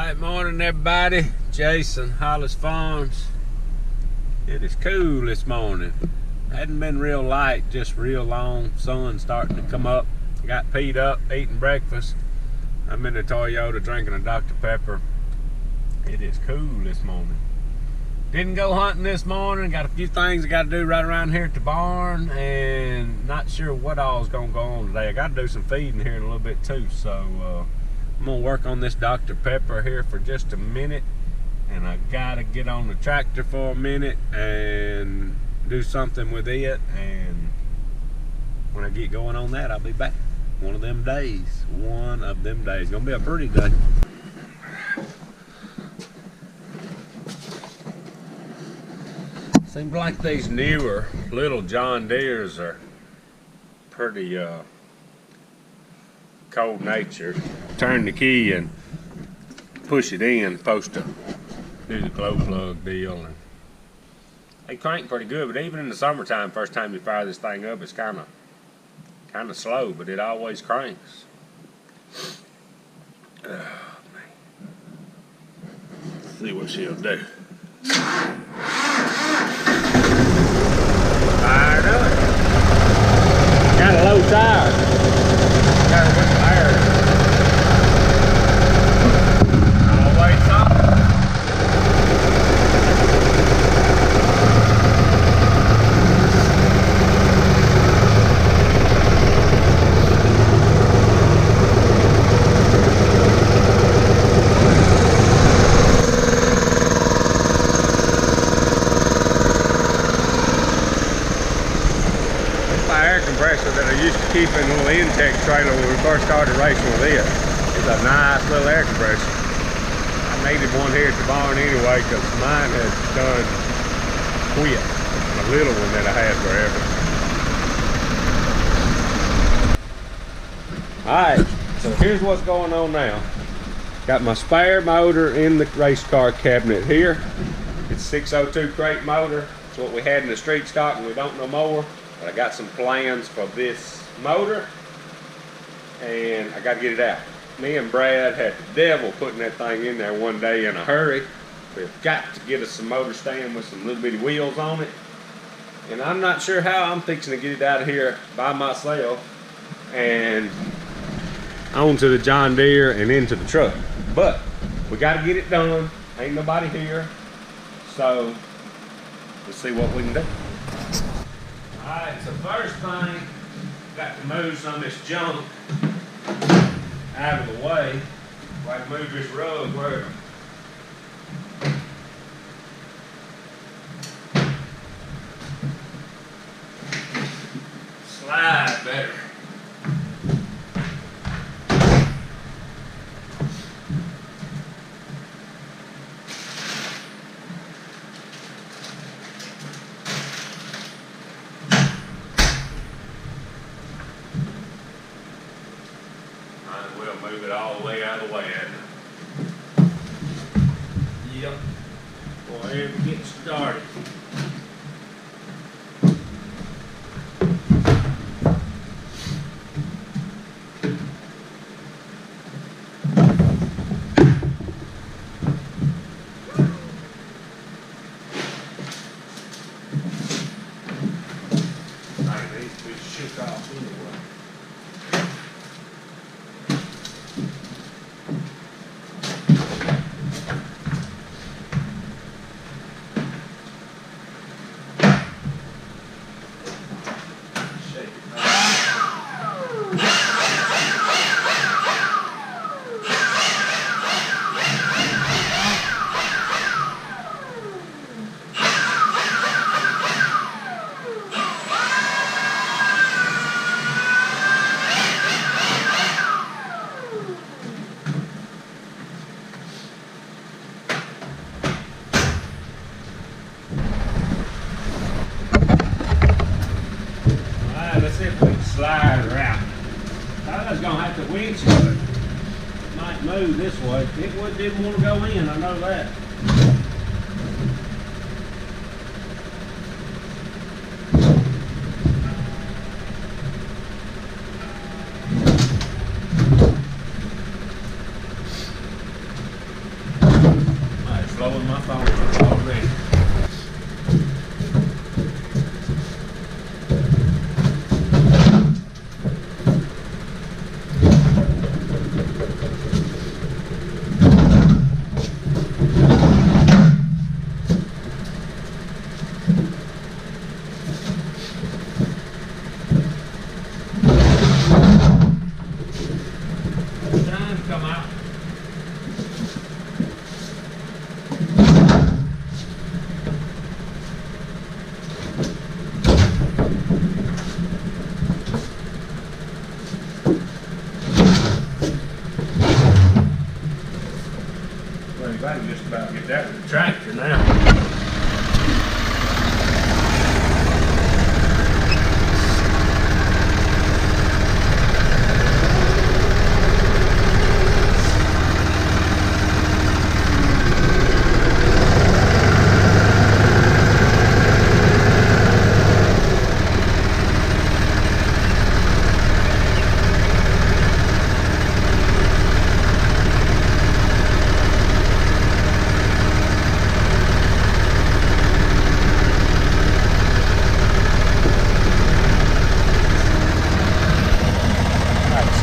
Alright, morning everybody. Jason, Hollis Farms. It is cool this morning. Hadn't been real light, just real long. Sun starting to come up. Got peed up, eating breakfast. I'm in the Toyota drinking a Dr. Pepper. It is cool this morning. Didn't go hunting this morning. Got a few things I got to do right around here at the barn, and not sure what all's gonna go on today. I got to do some feeding here in a little bit too, so I'm gonna work on this Dr. Pepper here for just a minute, and I gotta get on the tractor for a minute and do something with it, and when I get going on that, I'll be back. One of them days. Gonna be a pretty day. Seems like these newer little John Deeres are pretty cold natured. Turn the key and push it in, supposed to do the glow plug deal, and they crank pretty good. But even in the summertime, first time you fire this thing up, it's kind of slow, but it always cranks. Oh, man. Let's see what she'll do. Fired up. Got a low tire. Got a little air. Always up. Compressor that I used to keep in a little intake trailer when we first started racing with it. It's a nice little air compressor. I needed one here at the barn anyway because mine had done quit. A little one that I had forever. Alright, so here's what's going on now. Got my spare motor in the race car cabinet here. It's 602 crate motor. It's what we had in the street stock and we don't no more. But I got some plans for this motor, and I got to get it out. Me and Brad had the devil putting that thing in there one day in a hurry. We've got to get us some motor stand with some little bitty wheels on it. And I'm not sure how I'm fixing to get it out of here by myself and onto the John Deere and into the truck. But we got to get it done. Ain't nobody here. So let's see what we can do. Alright, so first thing, got to move some of this junk out of the way. I can move this rug wherever. Slide better. Move it all the way out of the way, hadn't it? Yep. Go ahead and get started. Alright, these two shook off anyway. Let's see if we can slide her out. I was going to have to winch it. It might move this way. It didn't want to go in, I know that. come out. Well, I can just about get that with the tractor now.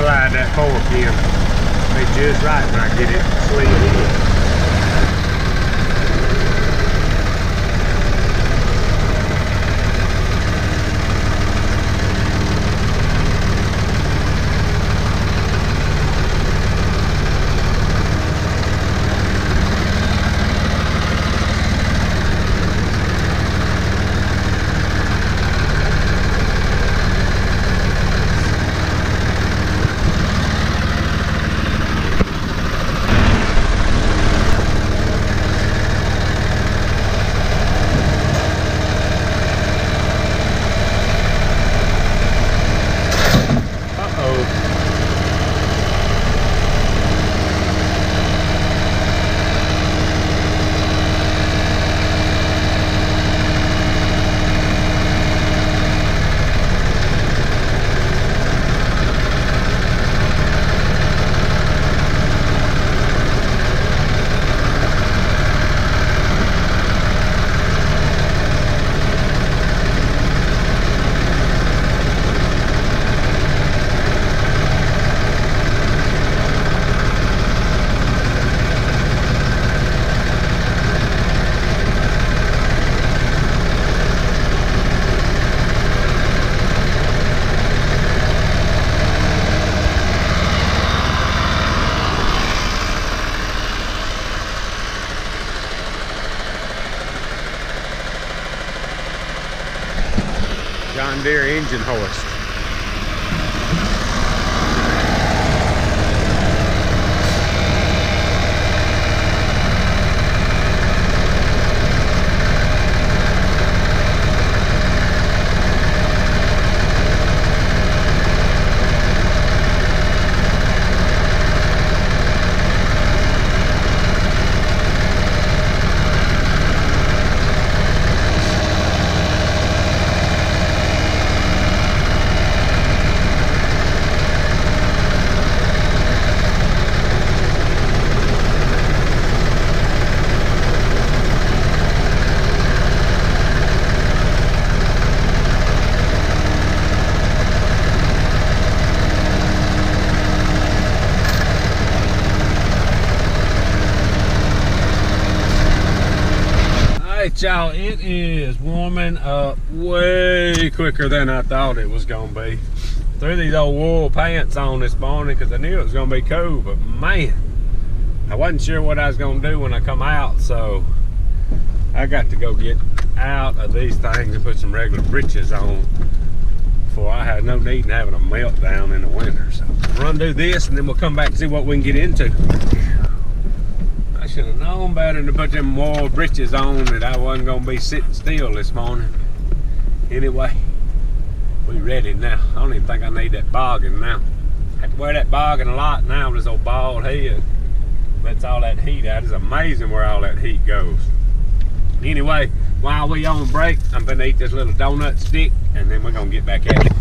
Slide that fork in. Be just right when I get it slid in. John Deere engine hoist. Alright y'all, it is warming up way quicker than I thought it was gonna be. Threw these old wool pants on this morning because I knew it was gonna be cold, but man, I wasn't sure what I was gonna do when I come out, so I got to go get out of these things and put some regular breeches on before I had no need in having a meltdown in the winter. So run do this and then we'll come back and see what we can get into. I should have known better than to put them wool breeches on that I wasn't gonna be sitting still this morning. Anyway, we ready now. I don't even think I need that boggin now. I have to wear that boggin a lot now with this old bald head. Lets all that heat out. It's amazing where all that heat goes. Anyway, while we on break, I'm gonna eat this little donut stick and then we're gonna get back at it.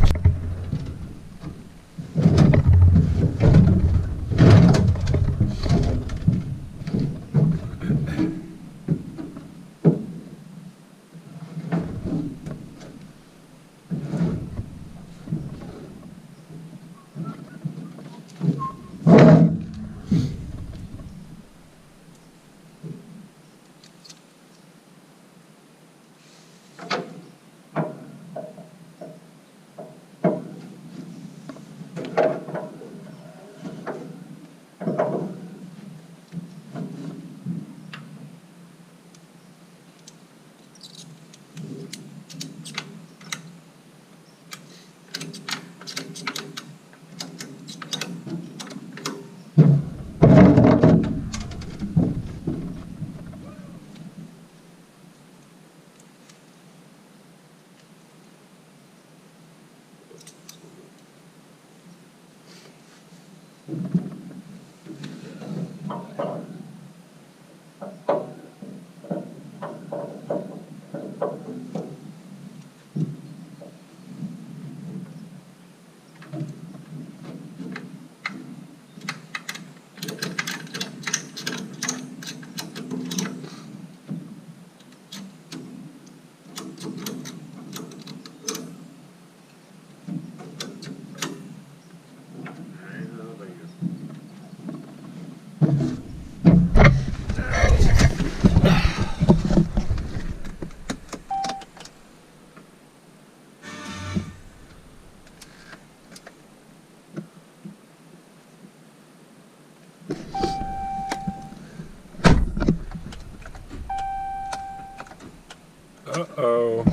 Uh-oh.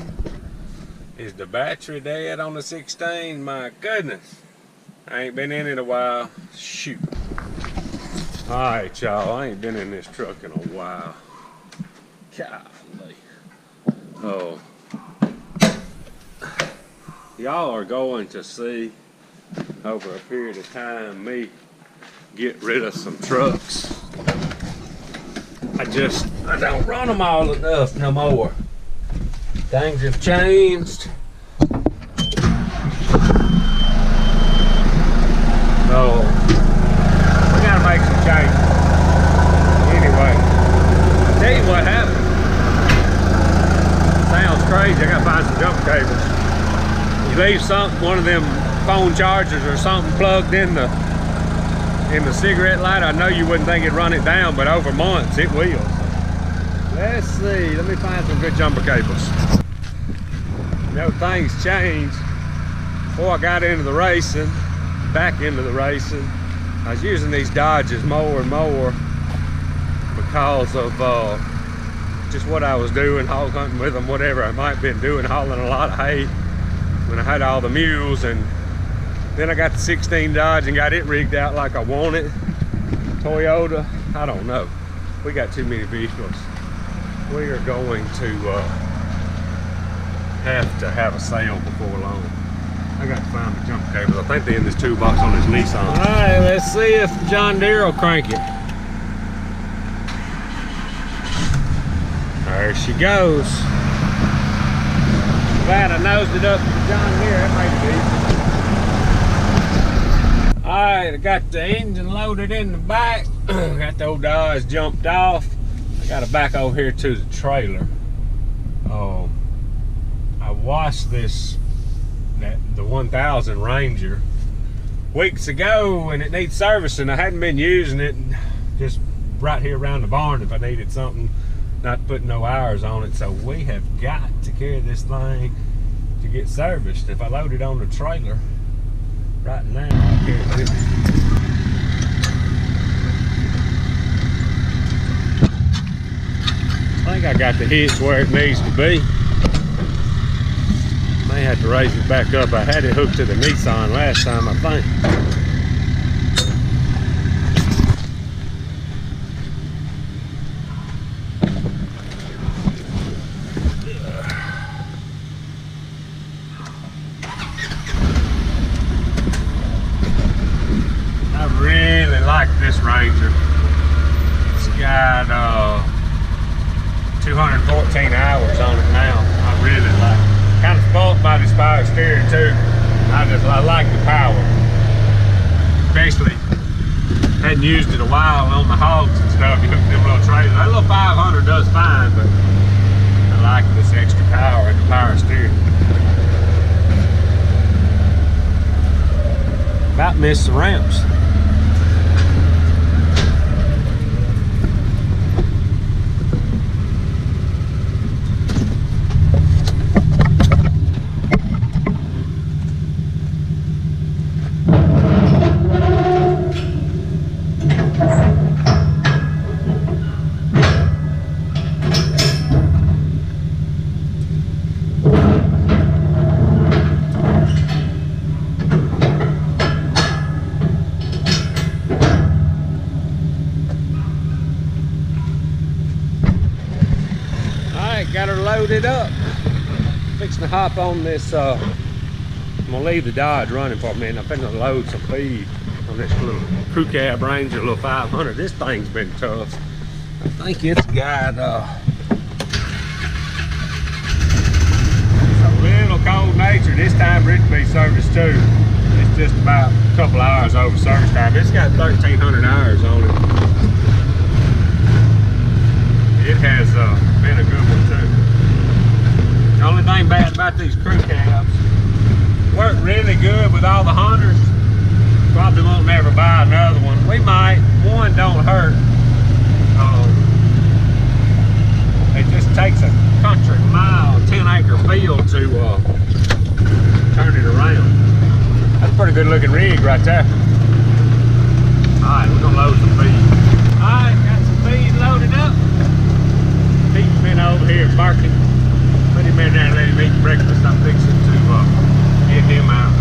Is the battery dead on the 16? My goodness. I ain't been in it a while. Shoot. Alright, y'all. I ain't been in this truck in a while. Golly. Oh. Y'all are going to see over a period of time me get rid of some trucks. I don't run them all enough no more. Things have changed. So we gotta make some changes. Anyway, I'll tell you what happened. Sounds crazy. I gotta find some jump cables. You leave something, one of them phone chargers or something plugged in the cigarette lighter. I know you wouldn't think it'd run it down, but over months it will. Let's see. Let me find some good jumper cables. You know, things changed. Before I got into the racing, back into the racing, I was using these Dodges more and more because of just what I was doing, hog hunting with them, whatever I might have been doing, hauling a lot of hay when I had all the mules. And then I got the 16 Dodge and got it rigged out like I wanted. Toyota, I don't know. We got too many vehicles. We are going to have a sale before long. I got to find the jump cables. I think they're in this toolbox on this Nissan. All right, let's see if John Deere will crank it. There she goes. Glad I nosed it up to John Deere. That made it easy. All right, I got the engine loaded in the back. Got the old Dodge jumped off. I got to back over here to the trailer. I washed the 1000 Ranger weeks ago, and it needs servicing. I hadn't been using it, just right here around the barn if I needed something, not putting no hours on it. So we have got to carry this thing to get serviced. If I load it on the trailer right now, I'll carry it with me. I think I got the hitch where it needs to be. May have to raise it back up. I had it hooked to the Nissan last time, I think. I really like this Ranger. It's got 214 hours on it now. I really like it. Kind of spoiled by this power steering too. I like the power. Especially, hadn't used it a while on the hogs and stuff. You hook them little trailers. That little 500 does fine, but I like this extra power and the power steering. About missed the ramps. Got her loaded up. Fixing to hop on this. I'm gonna leave the Dodge running for a minute. I'm fixing to load some feed on this little crew cab Ranger, little 500. This thing's been tough. I think it's got it's a little cold nature. This time for it to be serviced too. It's just about a couple hours over service time. It's got 1,300 hours on it. It has been a good one too. The only thing bad about these crew cabs, work really good with all the hunters. Probably won't never buy another one. We might. One don't hurt. good looking rig right there. Alright, we're gonna load some feed. Alright, got some feed loaded up. Pete's been over here barking. Put him in there and let him eat breakfast. I'm fixing to get him out.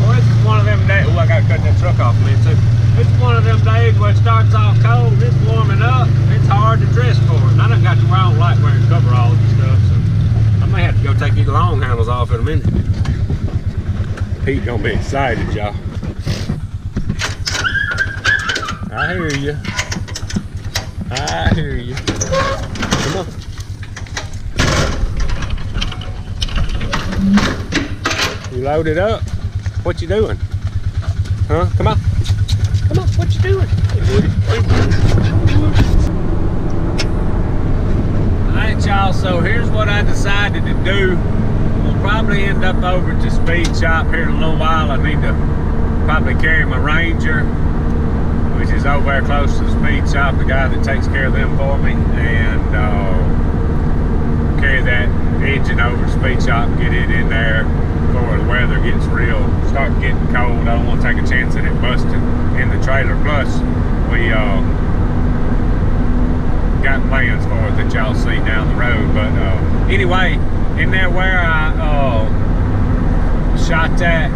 Well, this is one of them days. Oh, I gotta cut that truck off a minute too. This is one of them days where it starts off cold, it's warming up, it's hard to dress for it. And I done got to where I don't like wearing coveralls and stuff, so I may have to go take these long handles off in a minute. Pete gonna be excited, y'all. I hear you. I hear you. Come on. You loaded up? What you doing? Huh? Come on. Come on, what you doing? Alright, y'all, so here's what I decided to do. We'll probably end up over at the speed shop here in a little while. I need to probably carry my Ranger, which is over there close to the speed shop, the guy that takes care of them for me, and carry that engine over to the speed shop, get it in there before the weather gets real, start getting cold. I don't want to take a chance at it busting in the trailer. Plus, we got plans for it that y'all see down the road. But anyway, in there where I shot that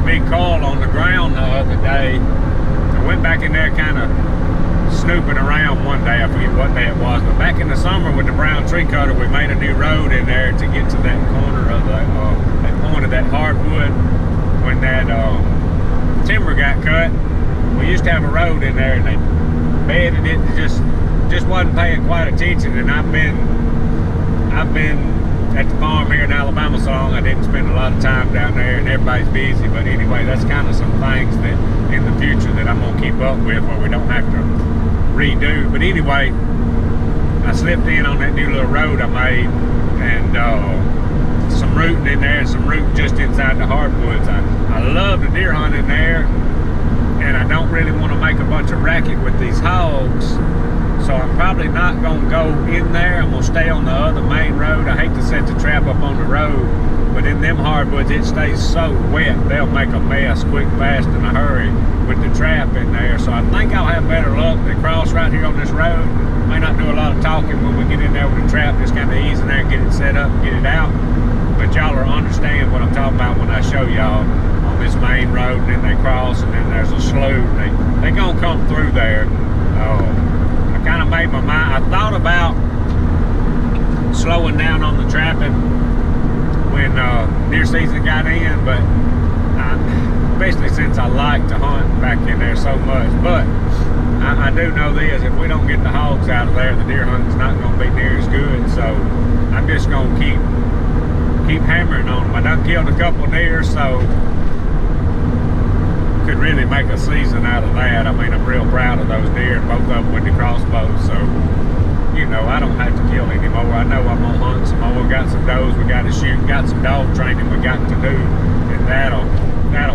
big coil on the ground the other day, I went back in there kind of snooping around one day. I forget what day it was, but back in the summer with the brown tree cutter, we made a new road in there to get to that corner of that point of that hardwood. When that timber got cut, we used to have a road in there, and they bedded it. Just wasn't paying quite attention. And I've been at the farm here in Alabama so long, I didn't spend a lot of time down there, and everybody's busy. But anyway, that's kind of some things that in the future that I'm gonna keep up with, where we don't have to redo. But anyway, I slipped in on that new little road I made, and some rooting in there, and some rooting just inside the hardwoods. I love to deer hunt in there, and I don't really want to make a bunch of racket with these hogs, so I'm probably not going to go in there. I'm going to stay on the other main road. I hate to set the trap up on the road, but in them hardwoods it stays so wet, they'll make a mess quick, fast, in a hurry with the trap in there. So I think I'll have better luck to cross right here on this road. May not do a lot of talking when we get in there with the trap, just kind of ease in there and get it set up and get it out. But y'all will understand what I'm talking about when I show y'all on this main road, and then they cross, and then there's a slough. They gonna come through there. I kind of made my mind. I thought about slowing down on the trapping when deer season got in, but especially since I like to hunt back in there so much. But I do know this: if we don't get the hogs out of there, the deer hunting's not gonna be near as good. So I'm just gonna keep hammering on them. I done killed a couple of deer, so could really make a season out of that. I mean, I'm real proud of those deer, both of them with the crossbows. So, you know, I don't have to kill anymore. I know I'm gonna hunt some more. We got some does we got to shoot, got some dog training we got to do, and that'll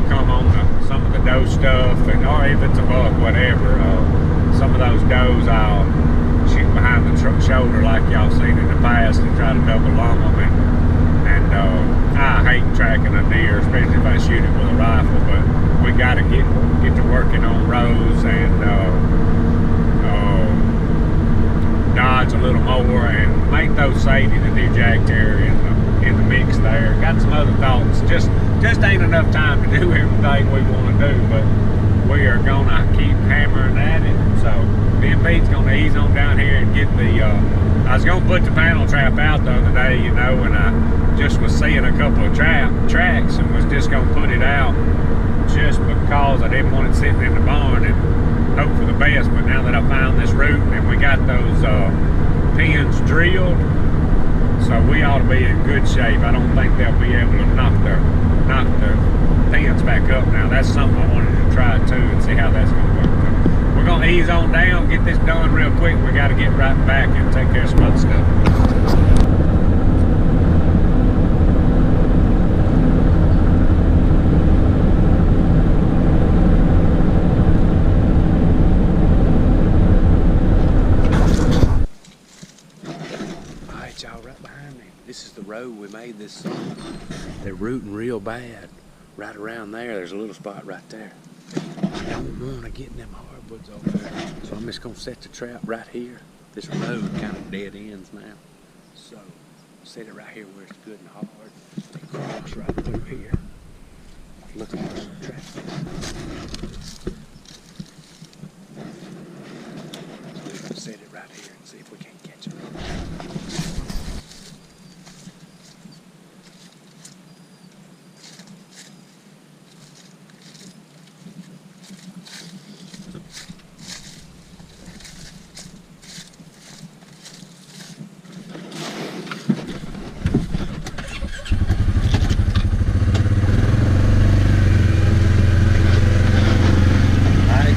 come on some of the doe stuff, and or if it's a buck, whatever. Some of those does I'll shoot behind the shoulder like y'all seen in the past and try to double lung them. And I hate tracking a deer, especially if I shoot it with a rifle, but we got to get to working on rows and dodge a little more and make those Sadie, the new Jack Terrier, in the mix there. Got some other thoughts. Just ain't enough time to do everything we want to do, but we are gonna keep hammering at it. So me and Pete's gonna ease on down here and get the I was gonna put the panel trap out the other day, you know, and I just was seeing a couple of tracks and was just gonna put it out just because I didn't want it sitting in the barn and hope for the best. But now that I found this route and we got those pins drilled, so we ought to be in good shape. I don't think they'll be able to knock their pins back up now. That's something I wanted to try too and see how that's gonna work. We're gonna ease on down, get this done real quick. We got to get right back and take care of some other stuff. All right, y'all, right behind me. This is the road we made this summer. They're rooting real bad. right around there. There's a little spot right there. I don't want to get in them hardwoods over there. So I'm just going to set the trap right here. This road kind of dead ends now. So set it right here where it's good and hard. They cross right through here. Look at this trap. Set it right here and see if we can't catch it.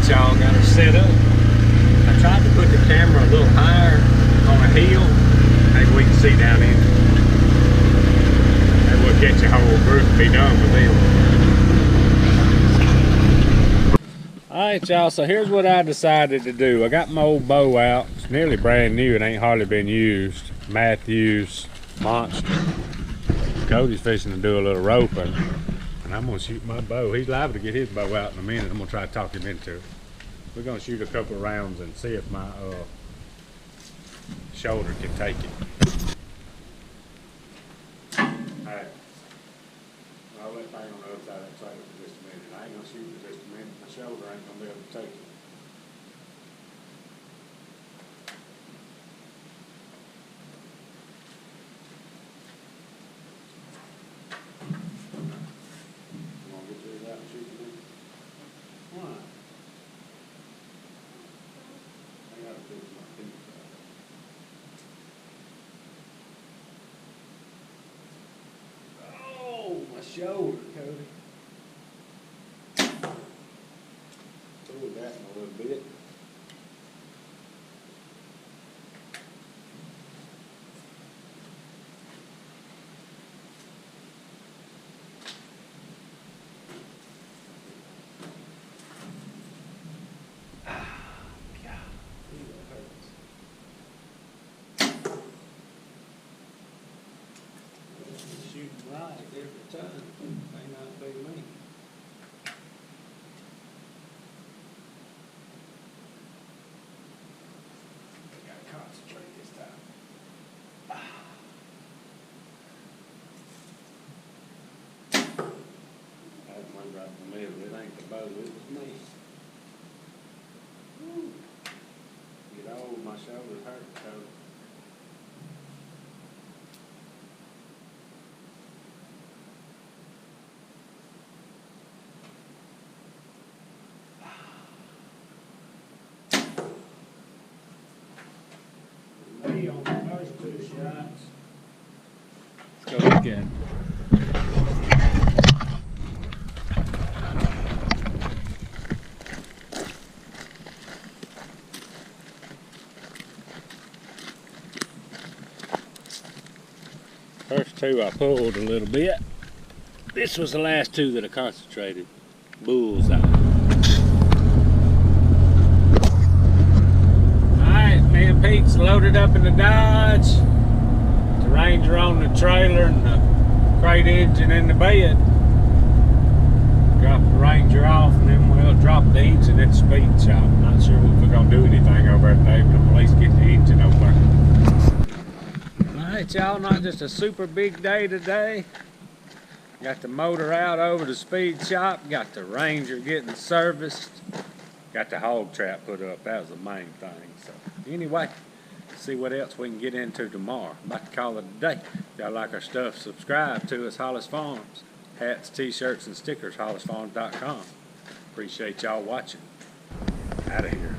Y'all got her set up. I tried to put the camera a little higher on a hill. Maybe we can see down in. Maybe we'll catch a whole group and be done with them. Alright y'all, so here's what I decided to do. I got my old bow out. It's nearly brand new. It ain't hardly been used. Matthews Monster. Cody's fishing to do a little roping. And I'm gonna shoot my bow. He's liable to get his bow out in a minute. I'm gonna try to talk him into it. We're gonna shoot a couple of rounds and see if my shoulder can take it. Alright. I'll let hang on the other side of that trailer for just a minute. I ain't gonna shoot for just a minute. My shoulder ain't gonna be able to take it. My shoulder, Cody. Pull that in a little bit. Shooting right every time. May not be me. I gotta concentrate this time. That one right in the middle. It ain't the bow, it was me. Woo. Get old, my shoulders hurt, Cody. On the first two shots. Let's go again. First two I pulled a little bit. This was the last two that I concentrated. Bullseye. Pete's loaded up in the Dodge, the Ranger on the trailer, and the crate engine in the bed. Drop the Ranger off, and then we'll drop the engine at the speed shop. I'm not sure if we're going to do anything over there today, but I'll at least get the engine over there. Alright y'all, not just a super big day today. Got the motor out over the speed shop, got the Ranger getting serviced. Got the hog trap put up. That was the main thing. So anyway, see what else we can get into tomorrow. I'm about to call it a day. If y'all like our stuff, subscribe to us, Hollis Farms. Hats, t-shirts, and stickers, hollisfarms.com. Appreciate y'all watching. Out of here.